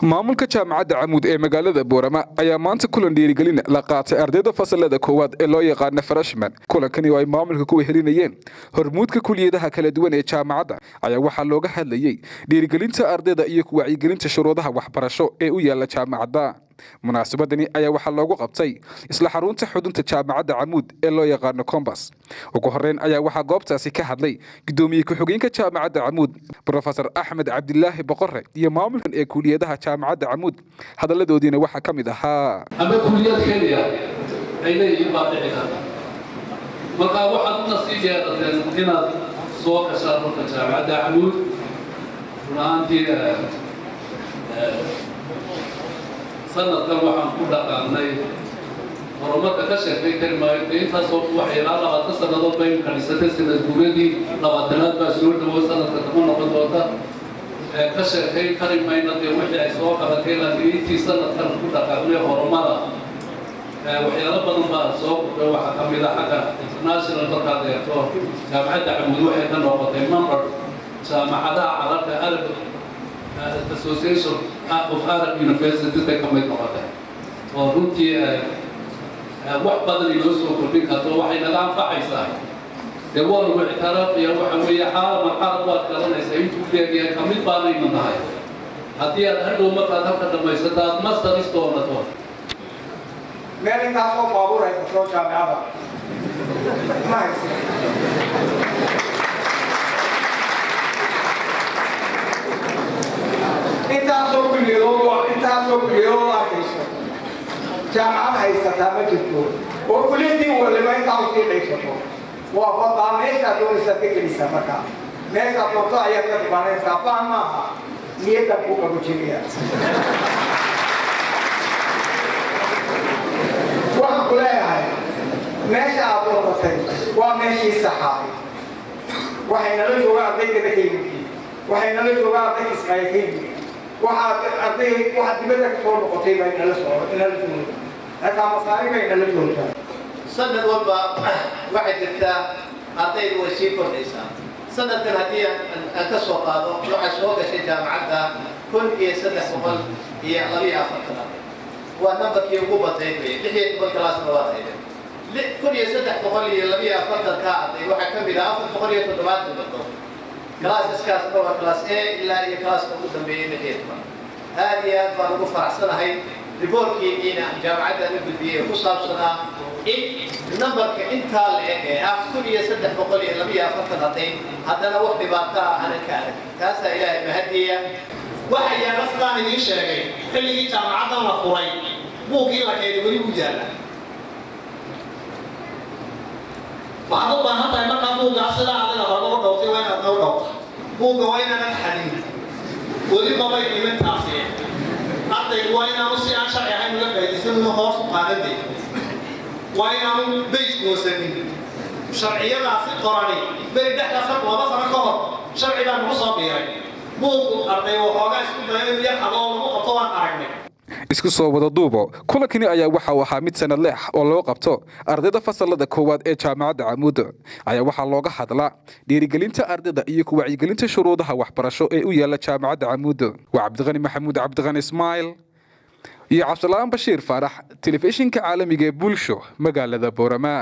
maamulka jaamacadda Camuud ee magaalada Boorama ayaa maanta kulan dhiirigelin la qaatay ardayda fasalada koowaad ee loo yaqaan freshman. Kulankani oo ay maamulka ku wehelinayeen hormuudka kuliyadaha kala duwan ee jaamacadda ayaa waxaa looga hadlayay dhiirigelinta ardayda iyo ku wacyigelinta shuruudaha waxbarasho ee u yaala jaamacadda. munaasabadani ayaa waxaa loogu qabtay isla xarunta xudunta jaamacadda Camuud ee loo yaqaan Compass. ugu horeyn ayaa waxaa goobtaasi ka hadlay gudoomiye ku-xigeenka jaamacadda Camuud Professor Ahmed Cabdillaahi Boqorre iyo maamulkan ee kuliyadaha jaamacadda Camuud. hadaladoodiina waxaa ka mid ahaa ama kuliyad Kenya ay leeyihiin baadhici karta marka waxaad u nasiib yeelateen inaad soo gashaan marka jaamacadda Camuud runtii sanadkan waxaan ku dhaqaaqnay horumarka ka sheekay karmaayo intaasoo waxay ilaa 20 sannadood bay kaniisadda sanad guuradii 20aad baa soo dhawo sanadka kuma noqon doonta ka sheekay karimayna wixii ay soo qabatay laakiin intii sanadkan ku dhaqaaqnay horumara waxyaalo badan baa soo kordhay waxaa ka mid ah xagga international markaad eegto jaamacadda Camuud waxay ka noqotay member jaamacadaha carabta Arab Association of Arab Universities ay ka mid noqotay oo runtii wax badan inoo soo kordhin karto waxay naga anfacaysaa dee waa lagu ictiraafaya waxa weeye xaalad waad garanaysaa intuu leeyahay ka mid baanayna nahay haddii aad hadhow markaad halka dhammaysato aad masteris doonato meel intaas oo baabuur ay kasoo jaamacada ma haysan intaasoo kuliyadoo arkayso jaamacad haysataa ma jirto oo kuliyadii waliba intaa usii qaysato waa badaa meeshaad doonaysaad ka gelisaa markaa meeshaad doonto ayaad ka dhibanaysaa faham maaha niyaddan kuu qabujinaya waxaan ku leeyahay meesha aad dooratay waa meeshii saxaay waxaynala joogaa ardaydana ka yimid waxaynala joogaa ardayda ismaayo ka yimid waxaad dibadda ka soo noqotay baa inala joogo hataa masaari bay inala joogtaa sanad walba waxay jirtaa ardaydu way sii kordhaysaa sanadkan haddii aan ka soo qaado waxay soo gashay jaamacadda 1342 waa nambarkii ugu batay bay 16 kalaasna waa tahay 1342 ka arday waxaa ka mid ah 470 كلاس نوع كلاس A إلا هي كلاس موجودة بين الإخوان. هذه أكبر مفرحة هاي ريبوركي إن جامعتنا نبدي خصوصا سنة إن النمبر كإنتال كل يصدق بقولي لبيا فترتين هذا لو واحد بقى أنا كارك كاسة إلهي مهدية واحد يا رسول من يشارك اللي جامعتنا مفروض مو كلا كده ولي وجانا بعض هذا ما كانوا جالسين على الأرض دوتي وين أدور مو جوين أنا الحديد ولي ما بين من تاسية أرضي وين أنا وسي أشرح يعني ولا بعيد يسمونه خاص قاعدة وين أنا بيت موسمين شرعية لا في قراني بريد إحنا سب وما صار كهر شرعي لا مصاب يعني مو أرضي وحاجة اسمه يحضر مو طبعا أرجع isku soo wada duubo kulankani ayaa waxa uu ahaa mid sanad leex oo loo qabto ardayda fasalada koowaad ee jaamacadda Camuud ayaa waxa looga hadlaa dhiirigelinta ardayda iyo ku wacyigelinta shuruudaha waxbarasho ee u yaala jaamacadda Camuud waa Cabdiqani Maxamuud Cabdiqani Ismail iyo Cabdullah Bashiir Farax telefishinka caalamiga ee bulsho magaalada Boorama.